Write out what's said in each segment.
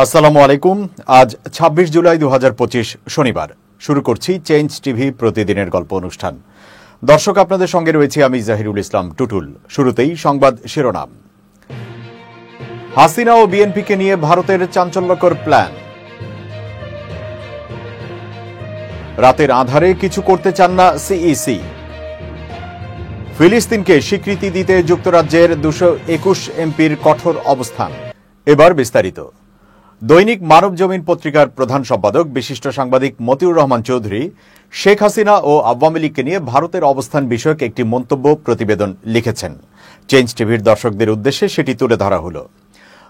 আসসালামু আলাইকুম। আজ ২৬ জুলাই ২০২৫ শনিবার। শুরু করছি চেঞ্জ টিভি প্রতিদিনের গল্প অনুষ্ঠান। দর্শক, আপনাদের সঙ্গে রয়েছি আমি জাহিরুল ইসলাম টুটুল। শুরুতেই সংবাদ শিরোনাম। হাসিনা ও বিএনপিকে নিয়ে ভারতের চাঞ্চল্যকর প্ল্যান। রাতের আঁধারে কিছু করতে চান না সিইসি। ফিলিস্তিনকে স্বীকৃতি দিতে যুক্তরাজ্যের ২২১ এমপির কঠোর অবস্থান। এবার বিস্তারিত। দৈনিক মানবজমিন পত্রিকার প্রধান সম্পাদক বিশিষ্ট সাংবাদিক মতিউর রহমান চৌধুরী শেখ হাসিনা ও আওয়ামী লীগকে নিয়ে ভারতের অবস্থান বিষয়ক একটি মন্তব্য প্রতিবেদন লিখেছেন। চেঞ্জ টিভির দর্শকদের উদ্দেশ্যে সেটি তুলে ধরা হল।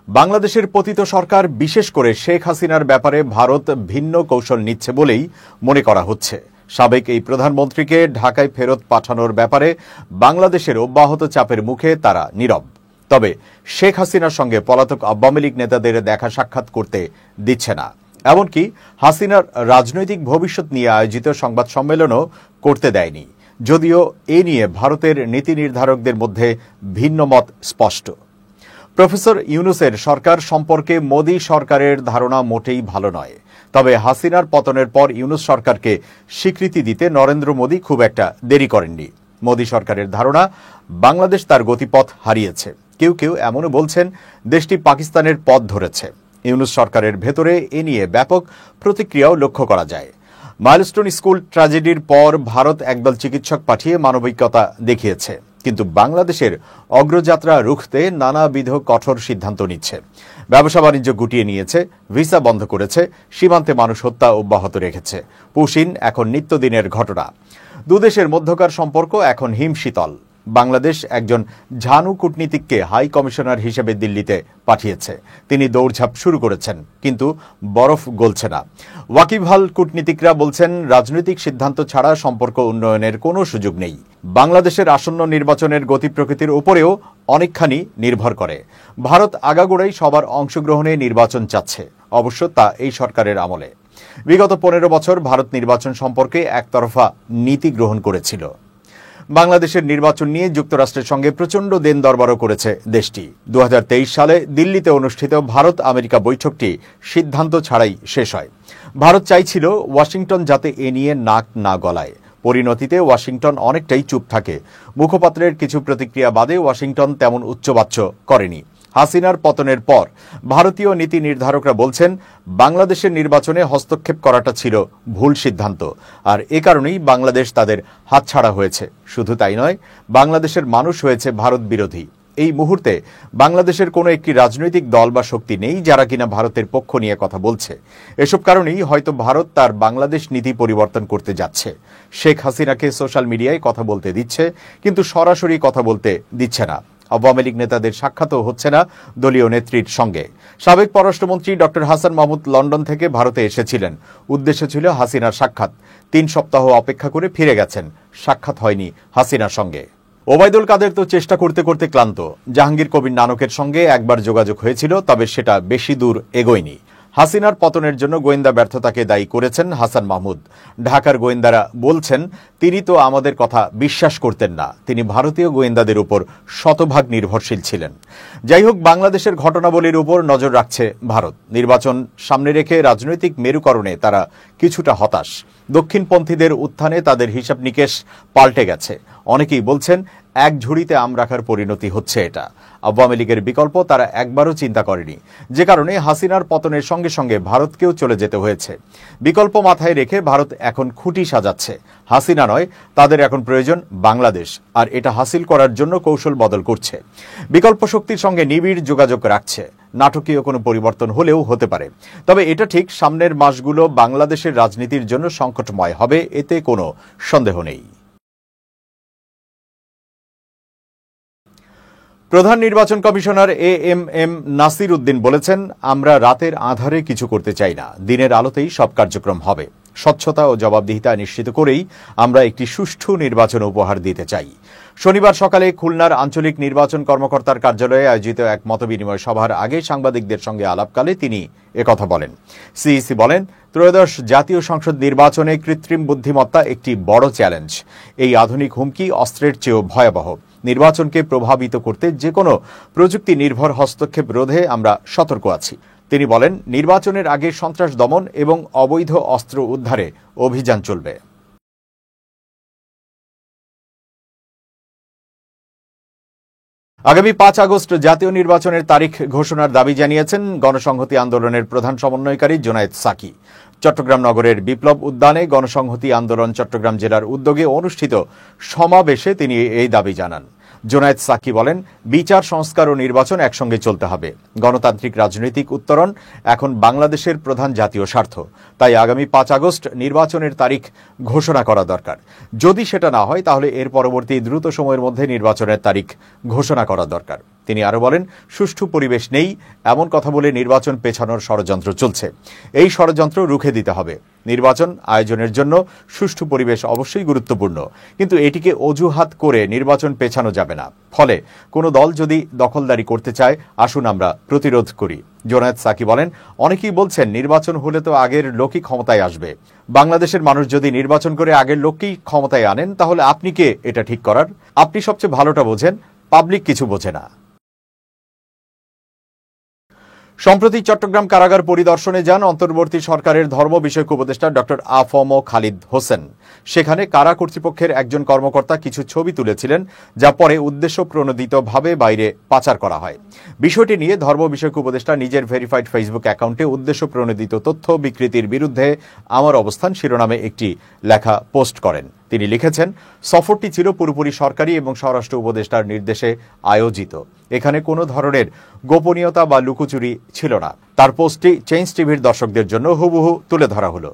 বাংলাদেশের পতিত সরকার, বিশেষ করে শেখ হাসিনার ব্যাপারে ভারত ভিন্ন কৌশল নিচ্ছে বলেই মনে করা হচ্ছে। সাবেক এই প্রধানমন্ত্রীকে ঢাকায় ফেরত পাঠানোর ব্যাপারে বাংলাদেশের অব্যাহত চাপের মুখে তারা নীরব। তবে শেখ হাসিনার সঙ্গে পলাতক আওয়ামী লীগ নেতাদের দেখা সাক্ষাৎ করতে দিচ্ছে না। এমনকি হাসিনার রাজনৈতিক ভবিষ্যৎ নিয়ে আয়োজিত সংবাদ সম্মেলনও করতে দেয়নি, যদিও এ নিয়ে ভারতের নীতি নির্ধারকদের মধ্যে ভিন্ন মত স্পষ্ট। প্রফেসর ইউনূসের সরকার সম্পর্কে মোদি সরকারের ধারণা মোটেই ভালো নয়। তবে হাসিনার পতনের পর ইউনূস সরকারকে স্বীকৃতি দিতে নরেন্দ্র মোদি খুব একটা দেরি করেননি। মোদি সরকারের ধারণা বাংলাদেশ তার গতিপথ হারিয়েছে। কেউ কেউ এমনও বলছেন দেশটি পাকিস্তানের পথ ধরেছে। ইউনূস সরকারের ভেতরে এ নিয়ে ব্যাপক প্রতিক্রিয়াও লক্ষ্য করা যায়। মাইলস্টোন স্কুল ট্র্যাজেডির পর ভারত একদল চিকিৎসক পাঠিয়ে মানবিকতা দেখিয়েছে, কিন্তু বাংলাদেশের অগ্রযাত্রা রুখতে নানাবিধ কঠোর সিদ্ধান্ত নিচ্ছে। ব্যবসা বাণিজ্য গুটিয়ে নিয়েছে, ভিসা বন্ধ করেছে, সীমান্তে মানুষ হত্যা অব্যাহত রেখেছে। পুশিন এখন নিত্যদিনের ঘটনা। দুদেশের মধ্যকার সম্পর্ক এখন হিমশীতল। বাংলাদেশ একজন ঝানু কূটনীতিককে হাই কমিশনার হিসেবে দিল্লিতে পাঠিয়েছে। তিনি দৌড়ঝাঁপ শুরু করেছেন, কিন্তু বরফ গলছে না। ওয়াকিবহাল কূটনীতিকরা বলছেন রাজনৈতিক সিদ্ধান্ত ছাড়া সম্পর্ক উন্নয়নের কোনো সুযোগ নেই। বাংলাদেশের আসন্ন নির্বাচনের গতি প্রকৃতির উপরেও অনেকখানি নির্ভর করে। ভারত আগাগোড়াই সবার অংশগ্রহণে নির্বাচন চাচ্ছে, অবশ্য তা এই সরকারের আমলে। বিগত ১৫ বছর ভারত নির্বাচন সম্পর্কে একতরফা নীতি গ্রহণ করেছিল। বাংলাদেশের নির্বাচন নিয়ে যুক্তরাষ্ট্রের সঙ্গে প্রচণ্ড দেন দরবারও করেছে দেশটি। ২০২৩ সালে দিল্লিতে অনুষ্ঠিত ভারত আমেরিকা বৈঠকটি সিদ্ধান্ত ছাড়াই শেষ হয়। ভারত চাইছিল ওয়াশিংটন যাতে এ নিয়ে নাক না গলায়। পরিণতিতে ওয়াশিংটন অনেকটাই চুপ থাকে। মুখপাত্রের কিছু প্রতিক্রিয়া বাদে ওয়াশিংটন তেমন উচ্চবাচ্য করেনি। হাসিনার পতনের পর ভারতীয় নীতি নির্ধারকরা বলছেন বাংলাদেশের নির্বাচনে হস্তক্ষেপ করাটা ছিল ভুল সিদ্ধান্ত, আর এ কারণেই বাংলাদেশ তাদের হাতছাড়া হয়েছে। শুধু তাই নয়, বাংলাদেশের মানুষ হয়েছে ভারত বিরোধী। এই মুহূর্তে বাংলাদেশের কোনো একটি রাজনৈতিক দল বা শক্তি নেই যারা কিনা ভারতের পক্ষ নিয়ে কথা বলছে। এসব কারণেই হয়তো ভারত তার বাংলাদেশ নীতি পরিবর্তন করতে যাচ্ছে। শেখ হাসিনাকে সোশ্যাল মিডিয়ায় কথা বলতে দিচ্ছে, কিন্তু সরাসরি কথা বলতে দিচ্ছে না। আওয়ামী লীগ নেতাদের সাক্ষাৎও হচ্ছে না দলীয় নেত্রীর সঙ্গে। সাবেক পররাষ্ট্রমন্ত্রী ডক্টর হাসান মাহমুদ লন্ডন থেকে ভারতে এসেছিলেন। উদ্দেশ্য ছিল হাসিনার সাক্ষাৎ। ৩ সপ্তাহ অপেক্ষা করে ফিরে গেছেন, সাক্ষাৎ হয়নি হাসিনার সঙ্গে। ওবায়দুল কাদের তো চেষ্টা করতে করতে ক্লান্ত। জাহাঙ্গীর কবির নানকের সঙ্গে একবার যোগাযোগ হয়েছিল, তবে সেটা বেশি দূর এগোয়নি। হাসিনার পতনের জন্য গোয়েন্দা ব্যর্থতাকে দায়ী করেছেন হাসান মাহমুদ। ঢাকার গোয়েন্দারা বলছেন তিনি তো আমাদের কথা বিশ্বাস করতেন না, তিনি ভারতীয় গোয়েন্দাদের উপর শতভাগ নির্ভরশীল ছিলেন। যাই হোক, বাংলাদেশের ঘটনাবলীর উপর নজর রাখছে ভারত। নির্বাচন সামনে রেখে রাজনৈতিক মেরুকরণে তারা কিছুটা হতাশ। দক্ষিণপন্থীদের উত্থানে তাদের হিসাব নিকেশ পাল্টে গেছে। অনেকেই বলছেন এক ঝুড়িতে আম রাখার পরিণতি হচ্ছে এটা। আওয়ামী লীগের বিকল্প তারা একবারও চিন্তা করেনি, যে কারণে হাসিনার পতনের সঙ্গে সঙ্গে ভারতকেও চলে যেতে হয়েছে। বিকল্প মাথায় রেখে ভারত এখন খুঁটি সাজাচ্ছে। হাসিনা নয়, তাদের এখন প্রয়োজন বাংলাদেশ, আর এটা হাসিল করার জন্য কৌশল বদল করছে। বিকল্প শক্তির সঙ্গে নিবিড় যোগাযোগ রাখছে। নাটকীয় কোনো পরিবর্তন হলেও হতে পারে, তবে এটা ঠিক সামনের মাসগুলো বাংলাদেশের রাজনীতির জন্য সংকটময় হবে, এতে কোনো সন্দেহ নেই। প্রধান নির্বাচন কমিশনার এএমএম নাসির উদ্দিন বলেছেন, আমরা রাতের আঁধারে কিছু করতে চাই না, দিনের আলোতেই সব কার্যক্রম হবে। স্বচ্ছতা ও জবাবদিহিতা নিশ্চিত করেই আমরা একটি সুষ্ঠু নির্বাচন উপহার দিতে চাই। শনিবার সকালে খুলনার আঞ্চলিক নির্বাচন কর্মকর্তার কার্যালয়ে আয়োজিত এক মতবিনিময় সভার আগে সাংবাদিকদের সঙ্গে আলাপকালে তিনি একথা বলেন। সিইসি বলেন, ত্রয়োদশ জাতীয় সংসদ নির্বাচনে কৃত্রিম বুদ্ধিমত্তা একটি বড় চ্যালেঞ্জ। এই আধুনিক হুমকি অস্ত্রের চেয়েও ভয়াবহ। নির্বাচনকে প্রভাবিত করতে যে কোনো প্রযুক্তি নির্ভর হস্তক্ষেপ রোধে আমরা সতর্ক আছি। তিনি বলেন, নির্বাচনের আগে সন্ত্রাস দমন এবং অবৈধ অস্ত্র উদ্ধারে অভিযান চলবে। আগামী 5 আগস্ট জাতীয় নির্বাচনের তারিখ ঘোষণার দাবি জানিয়েছেন গণসংহতি আন্দোলনের প্রধান সমন্বয়কারী জোনায়েদ সাকি। চট্টগ্রাম নগরের বিপ্লব উদ্যানে গণসংহতি আন্দোলন চট্টগ্রাম জেলার উদ্যোগে অনুষ্ঠিত সমাবেশে তিনি এই দাবি জানান। জোনায়েদ সাকি বলেন, বিচার, সংস্কার ও নির্বাচন একসঙ্গে চলতে হবে। গণতান্ত্রিক রাজনৈতিক উত্তরণ এখন বাংলাদেশের প্রধান জাতীয় স্বার্থ। তাই আগামী 5 আগস্ট নির্বাচনের তারিখ ঘোষণা করা দরকার। যদি সেটা না হয় তাহলে এর পরবর্তী দ্রুত সময়ের মধ্যে নির্বাচনের তারিখ ঘোষণা করা দরকার। তিনি আরো বলেন, সুষ্ঠু পরিবেশ নেই এমন কথা বলে নির্বাচন পেছানোর ষড়যন্ত্র চলছে। এই ষড়যন্ত্র রুখে দিতে হবে। নির্বাচন আয়োজনের জন্য সুষ্ঠু পরিবেশ অবশ্যই গুরুত্বপূর্ণ, কিন্তু এটিকে অজুহাত করে নির্বাচন পেছানো যাবে না। ফলে কোনো দল যদি দখলদারি করতে চায়, আসুন আমরা প্রতিরোধ করি। জোনায়েদ সাকি বলেন, অনেকেই বলছেন নির্বাচন হলে তো আগের লোকই ক্ষমতায় আসবে। বাংলাদেশের মানুষ যদি নির্বাচন করে আগের লোককেই ক্ষমতায় আনেন, তাহলে আপনি কে এটা ঠিক করার? আপনি সবচেয়ে ভালোটা বোঝেন, পাবলিক কিছু বোঝে না। সম্প্রতি চট্টগ্রাম কারাগার পরিদর্শনে যান অন্তর্বর্তী সরকারের ধর্ম বিষয়ক উপদেষ্টা ডক্টর আ.ফ.ম. খালিদ হোসেন। সেখানে কারা কর্তৃপক্ষের একজন কর্মকর্তা কিছু ছবি তুলেছিলেন, যা পরে উদ্দেশ্য প্রণোদিতভাবে বাইরে পাচার করা হয়। বিষয়টি নিয়ে ধর্ম বিষয়ক উপদেষ্টা নিজের ভেরিফাইড ফেসবুক অ্যাকাউন্টে উদ্দেশ্য প্রণোদিত তথ্য বিকৃতির বিরুদ্ধে আমার অবস্থান শিরোনামে একটি লেখা পোস্ট করেন। তিনি লিখেছেন, সফরটি ছিল পুরোপুরি সরকারি এবং স্বরাষ্ট্র উপদেষ্টার নির্দেশে আয়োজিত। এখানে কোনো ধরনের গোপনীয়তা বা লুকোচুরি ছিল না। তার পোস্টটি চেঞ্জ টিভির দর্শকদের জন্য হুবহু তুলে ধরা হলো।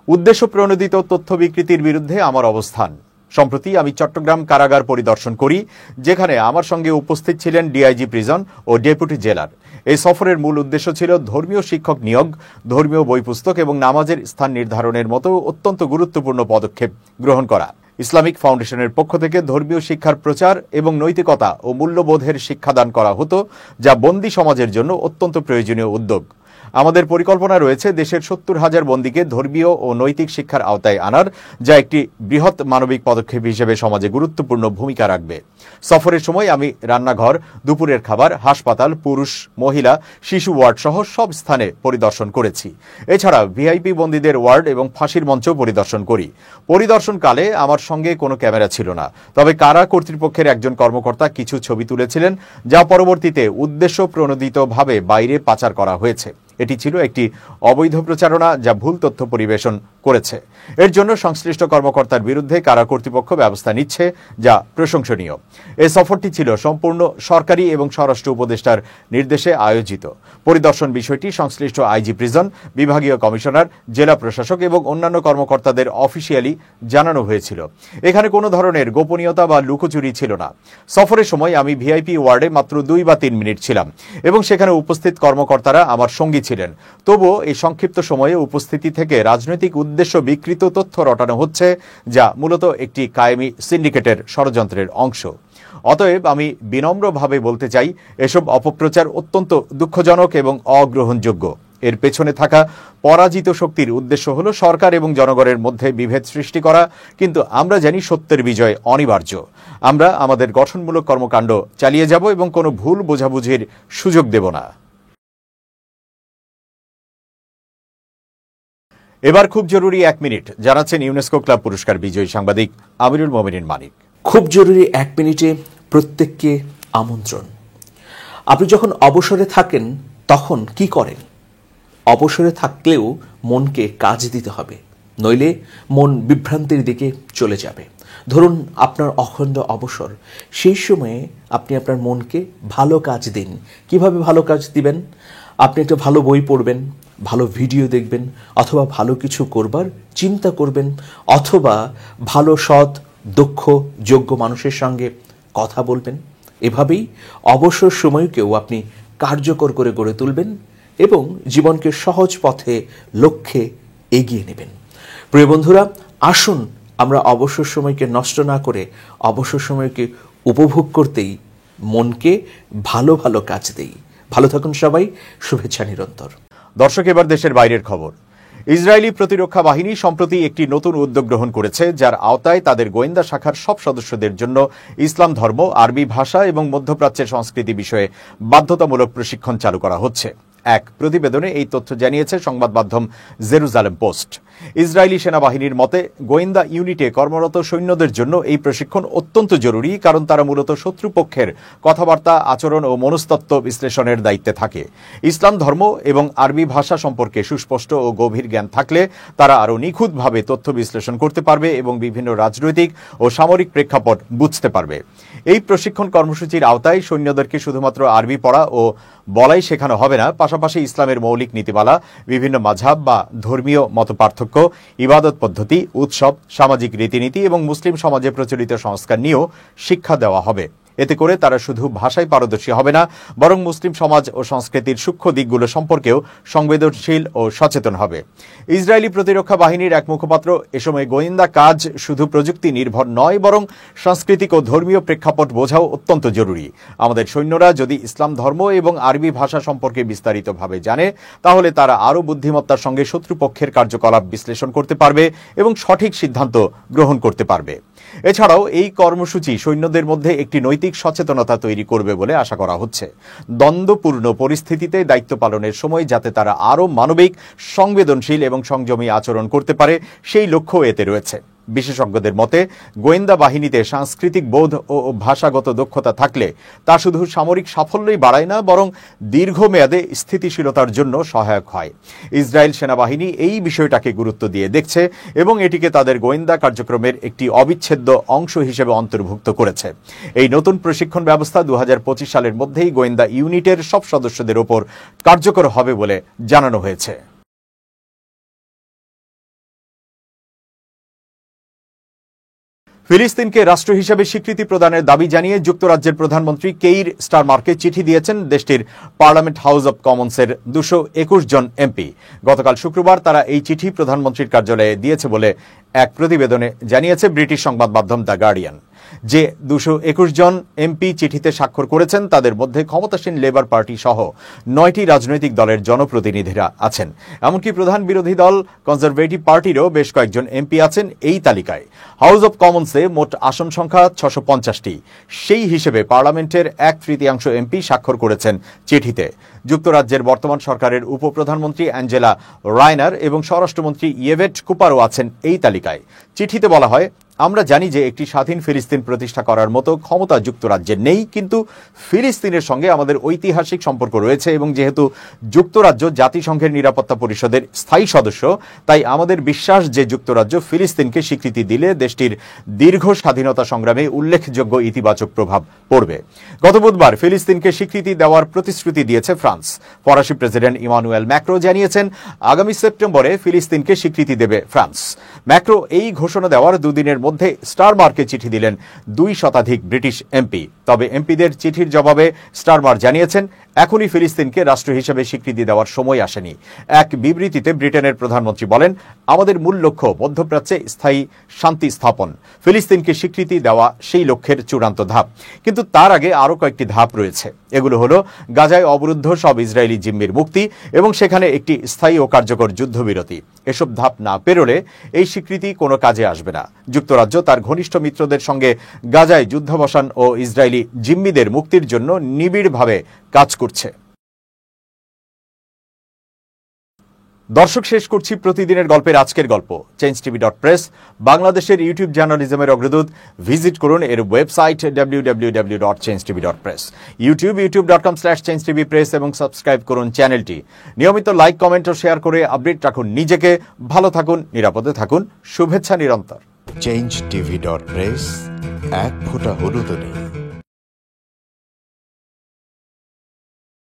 উদ্দেশ্য প্রণোদিত তথ্য বিকৃতির বিরুদ্ধে আমার অবস্থান। সম্প্রতি আমি চট্টগ্রাম কারাগার পরিদর্শন করি, যেখানে আমার সঙ্গে উপস্থিত ছিলেন ডিআইজি প্রিজন ও ডেপুটি জেলার। এই সফরের মূল উদ্দেশ্য ছিল ধর্মীয় শিক্ষক নিয়োগ, ধর্মীয় বই পুস্তক এবং নামাজের স্থান নির্ধারণের মতো অত্যন্ত গুরুত্বপূর্ণ পদক্ষেপ গ্রহণ করা। ইসলামিক ফাউন্ডেশনের পক্ষ থেকে ধর্মীয় শিক্ষার প্রচার এবং নৈতিকতা ও মূল্যবোধের শিক্ষাদান করা হতো, যা বন্দী সমাজের জন্য অত্যন্ত প্রয়োজনীয় উদ্যোগ। আমাদের পরিকল্পনা রয়েছে দেশের 70,000 বন্দীকে ধর্মীয় ও নৈতিক শিক্ষার আওতায় আনার, যা একটি বৃহৎ মানবিক পদক্ষেপ হিসেবে সমাজে গুরুত্বপূর্ণ ভূমিকা রাখবে। সফরের সময় আমি রান্নাঘর, দুপুরের খাবার, হাসপাতাল, পুরুষ, মহিলা, শিশু ওয়ার্ড সহ সব স্থানে পরিদর্শন করেছি। এছাড়া ভিআইপি বন্দীদের ওয়ার্ড এবং ফাঁসির মঞ্চ পরিদর্শন করি। পরিদর্শনকালে আমার সঙ্গে কোনো ক্যামেরা ছিল না, তবে কারা কর্তৃপক্ষের একজন কর্মকর্তা কিছু ছবি তুলেছিলেন, যা পরবর্তীতে উদ্দেশ্য প্রণোদিতভাবে বাইরে পাচার করা হয়েছে। এটি ছিল একটি অবৈধ প্রচারণা, যা ভুল তথ্য পরিবেশন করেছে। এর জন্য সংশ্লিষ্ট কর্মকর্তার বিরুদ্ধে কারা কর্তৃপক্ষ ব্যবস্থা নিচ্ছে, যা প্রশংসনীয়। এই সফরটি ছিল সম্পূর্ণ সরকারি এবং স্বরাষ্ট্র উপদেষ্টার নির্দেশে আয়োজিত। পরিদর্শন বিষয়টি সংশ্লিষ্ট আইজি প্রিজন, বিভাগীয় কমিশনার, জেলা প্রশাসক এবং অন্যান্য কর্মকর্তাদের অফিসিয়ালি জানানো হয়েছিল। এখানে কোনো ধরনের গোপনীয়তা বা লুকোচুরি ছিল না। সফরের সময় আমি ভিআইপি ওয়ার্ডে মাত্র 2 বা 3 মিনিট ছিলাম এবং সেখানে উপস্থিত কর্মকর্তারা আমার সঙ্গী ছিলেন। তবুও এই সংক্ষিপ্ত সময়ে উপস্থিতি থেকে রাজনৈতিক উদ্দেশ্য বিকৃত তথ্য রটানো হচ্ছে, যা মূলত একটি কায়েমি সিন্ডিকেটের ষড়যন্ত্রের অংশ। অতএব আমি বিনম্রভাবে বলতে চাই, এসব অপপ্রচার অত্যন্ত দুঃখজনক এবং অগ্রহণযোগ্য। এর পেছনে থাকা পরাজিত শক্তির উদ্দেশ্য হল সরকার এবং জনগণের মধ্যে বিভেদ সৃষ্টি করা, কিন্তু আমরা জানি সত্যের বিজয় অনিবার্য। আমরা আমাদের গঠনমূলক কর্মকাণ্ড চালিয়ে যাব এবং কোনো ভুল বোঝাবুঝির সুযোগ দেব না। এবার খুব জরুরি 1 মিনিট জানাচ্ছেন ইউনেস্কো ক্লাব পুরস্কার বিজয়ী সাংবাদিক আমিরুল মোমিনিন মানিক। খুব জরুরি 1 মিনিটে প্রত্যেককে আমন্ত্রণ। আপনি যখন অবসরে থাকেন তখন কি করেন? অবসরে থাকলেও মনকে কাজ দিতে হবে, নইলে মন বিভ্রান্তির দিকে চলে যাবে। ধরুন আপনার অখণ্ড অবসর, সেই সময়ে আপনি আপনার মনকে ভালো কাজ দিন। কিভাবে ভালো কাজ দিবেন? আপনি একটা ভালো বই পড়বেন, ভালো ভিডিও দেখবেন, অথবা ভালো কিছু করবার চিন্তা করবেন, অথবা ভালো সৎ দক্ষ যোগ্য মানুষের সঙ্গে কথা বলবেন। এভাবেই অবসর সময়কেও আপনি কার্যকর করে গড়ে তুলবেন এবং জীবনকে সহজ পথে লক্ষ্যে এগিয়ে নেবেন। প্রিয় বন্ধুরা, আসুন আমরা অবসর সময়কে নষ্ট না করে অবসর সময়কে উপভোগ করতেই মনকে ভালো ভালো কাজ দেই। ভালো থাকুন সবাই, শুভেচ্ছা নিরন্তর। দর্শক, এবার দেশের বাইরের খবর। ইসরায়েলি প্রতিরক্ষা বাহিনী সম্প্রতি একটি নতুন উদ্যোগ গ্রহণ করেছে, যার আওতায় তাদের গোয়েন্দা শাখার সব সদস্যদের জন্য ইসলাম ধর্ম, আরবি ভাষা এবং মধ্যপ্রাচ্যের সংস্কৃতি বিষয়ে বাধ্যতামূলক প্রশিক্ষণ চালু করা হচ্ছে। এক প্রতিবেদনে এই তথ্য জানিয়েছে সংবাদ মাধ্যম জেরুজালেম পোস্ট। ইসরায়েলি সেনাবাহিনীর মতে গোয়েন্দা ইউনিটে কর্মরত সৈন্যদের জন্য এই প্রশিক্ষণ অত্যন্ত জরুরি, কারণ তারা মূলত শত্রুপক্ষের কথাবার্তা, আচরণ ও মনস্তত্ত্ব বিশ্লেষণের দায়িত্বে থাকে। ইসলাম ধর্ম এবং আরবি ভাষা সম্পর্কে সুস্পষ্ট ও গভীর জ্ঞান থাকলে তারা আরও নিখুঁতভাবে তথ্য বিশ্লেষণ করতে পারবে এবং বিভিন্ন রাজনৈতিক ও সামরিক প্রেক্ষাপট বুঝতে পারবে। এই প্রশিক্ষণ কর্মসূচির আওতায় সৈন্যদেরকে শুধুমাত্র আরবি পড়া ও বলাই শেখানো হবে না, পাশাপাশি ইসলামের মৌলিক নীতিমালা, বিভিন্ন মাযহাব বা ধর্মীয় মতপার্থক্য, ইবাদত পদ্ধতি, উৎসব, সামাজিক রীতিনীতি এবং মুসলিম সমাজে প্রচলিত সংস্কার নিয়েও শিক্ষা দেওয়া হবে। এতে করে তারা শুধু ভাষায় পারদর্শী হবে না, বরং মুসলিম সমাজ ও সংস্কৃতির সূক্ষ্ম দিকগুলো সম্পর্কেও সংবেদনশীল ও সচেতন হবে। ইসরায়েলি প্রতিরক্ষা বাহিনীর এক মুখপাত্র এ সময় গোয়েন্দা কাজ শুধু প্রযুক্তি নির্ভর নয়, বরং সাংস্কৃতিক ও ধর্মীয় প্রেক্ষাপট বোঝাও অত্যন্ত জরুরি। আমাদের সৈন্যরা যদি ইসলাম ধর্ম এবং আরবি ভাষা সম্পর্কে বিস্তারিতভাবে জানে, তাহলে তারা আরও বুদ্ধিমত্তার সঙ্গে শত্রুপক্ষের কার্যকলাপ বিশ্লেষণ করতে পারবে এবং সঠিক সিদ্ধান্ত গ্রহণ করতে পারবে। এছাড়াও এই কর্মসূচি সৈন্যদের মধ্যে একটি নৈতিক সচেতনতা তৈরি করবে বলে আশা করা হচ্ছে। দ্বন্দ্বপূর্ণ পরিস্থিতিতে দায়িত্ব পালনের সময় যাতে তারা আরও মানবিক, সংবেদনশীল এবং সংযমী আচরণ করতে পারে, সেই লক্ষ্য এতে রয়েছে। বিশেষজ্ঞদের মতে গোয়েন্দা বাহিনীতে সাংস্কৃতিক বোধ ও ভাষাগত দক্ষতা থাকলে তা শুধু সামরিক সাফল্যই বাড়ায় না, বরং দীর্ঘমেয়াদে স্থিতিশীলতার জন্য সহায়ক হয়। ইসরায়েল সেনাবাহিনী এই বিষয়টাকে গুরুত্ব দিয়ে দেখছে এবং এটিকে তাদের গোয়েন্দা কার্যক্রমের একটি অবিচ্ছেদ্য অংশ হিসেবে অন্তর্ভুক্ত করেছে। এই নতুন প্রশিক্ষণ ব্যবস্থা 2025 সালের মধ্যেই গোয়েন্দা ইউনিটের সব সদস্যদের ওপর কার্যকর হবে বলে জানানো হয়েছে। ফিলিস্তিনকে রাষ্ট্র হিসেবে স্বীকৃতি প্রদানের দাবি জানিয়ে যুক্তরাজ্যের প্রধানমন্ত্রী কেইর স্টারমারকে চিঠি দিয়েছেন দেশটির পার্লামেন্ট হাউস অব কমন্সের 221 জন এমপি। গতকাল শুক্রবার তারা এই চিঠি প্রধানমন্ত্রীর কার্যালয়ে দিয়েছে বলে এক প্রতিবেদনে জানিয়েছে ব্রিটিশ সংবাদ মাধ্যম দ্য গার্ডিয়ান। যে 221 জন এমপি চিঠিতে স্বাক্ষর করেছেন তাদের মধ্যে ক্ষমতাসীন লেবার পার্টি সহ 9টি রাজনৈতিক দলের জনপ্রতিনিধিরা আছেন। এমনকি প্রধান বিরোধী দল কনজারভেটিভ পার্টিরও বেশ কয়েকজন এমপি আছেন এই তালিকায়। হাউস অব কমন্সে মোট আসন সংখ্যা 650টি। সেই হিসেবে পার্লামেন্টের 1/3 এমপি স্বাক্ষর করেছেন চিঠিতে। যুক্তরাজ্যের বর্তমান সরকারের উপপ্রধানমন্ত্রী অ্যাঞ্জেলা রায়নার এবং স্বরাষ্ট্রমন্ত্রী ইয়েভেট কুপারও আছেন এই তালিকায়। চিঠিতে বলা হয়, আমরা জানি যে একটি স্বাধীন ফিলিস্তিন প্রতিষ্ঠা করার মতো ক্ষমতা যুক্তরাজ্যের নেই, কিন্তু ফিলিস্তিনের সঙ্গে আমাদের ঐতিহাসিক সম্পর্ক রয়েছে এবং যেহেতু যুক্তরাজ্য জাতিসংঘের নিরাপত্তা পরিষদের স্থায়ী সদস্য, তাই আমাদের বিশ্বাস যে যুক্তরাজ্য ফিলিস্তিনকে স্বীকৃতি দিলে দেশটির দীর্ঘ স্বাধীনতা সংগ্রামে উল্লেখযোগ্য ইতিবাচক প্রভাব পড়বে। গত বুধবার ফিলিস্তিনকে স্বীকৃতি দেওয়ার প্রতিশ্রুতি দিয়েছে ফ্রান্স। ফরাসি প্রেসিডেন্ট ইমানুয়েল ম্যাক্রো জানিয়েছেন আগামী সেপ্টেম্বরে ফিলিস্তিনকে স্বীকৃতি দেবে ফ্রান্স। ম্যাক্রো এই ঘোষণা দেওয়ার দুদিনের মধ্যে স্টারমারকে চিঠি দিলেন 2 শতাধিক ব্রিটিশ এমপি। তবে এমপিদের চিঠির জবাবে স্টারমার জানিয়েছেন এখনই ফিলিস্তিনকে রাষ্ট্র হিসেবে স্বীকৃতি দেওয়ার সময় আসেনি। এক বিবৃতিতে ব্রিটেনের প্রধানমন্ত্রী বলেন, আমাদের মূল লক্ষ্য মধ্যপ্রাচ্যে স্থায়ী শান্তি স্থাপন। ফিলিস্তিনকে স্বীকৃতি দেওয়া সেই লক্ষ্যের চূড়ান্ত ধাপ, কিন্তু তার আগে আরও কয়েকটি ধাপ রয়েছে। এগুলো হলো গাজায় অবরুদ্ধ সব ইসরায়েলি জিম্মির মুক্তি এবং সেখানে একটি স্থায়ী ও কার্যকর যুদ্ধবিরতি। এসব ধাপ না পেরোলে এই স্বীকৃতি কোনো কাজে আসবে না। যুক্তরাজ্য তার ঘনিষ্ঠ মিত্রদের সঙ্গে গাজায় যুদ্ধাবসান ও ইসরায়েলি জিম্মিদের মুক্তির জন্য নিবিড়ভাবে কাজ করছে। দর্শক, শেষ করছি প্রতিদিনের গল্পের আজকের গল্প। changetv.press বাংলাদেশের ইউটিউব জার্নালিজমের অগ্রদূত। ভিজিট করুন এর ওয়েবসাইট www.changetv.press, youtube.com/changetvpress এবং সাবস্ক্রাইব করুন চ্যানেলটি। নিয়মিত লাইক, কমেন্ট ও শেয়ার করে আপডেট রাখুন নিজেকে। ভালো থাকুন, নিরাপদে থাকুন। শুভেচ্ছা নিরন্তর। changetv.press, এক ফোঁটা হলুদ নেই।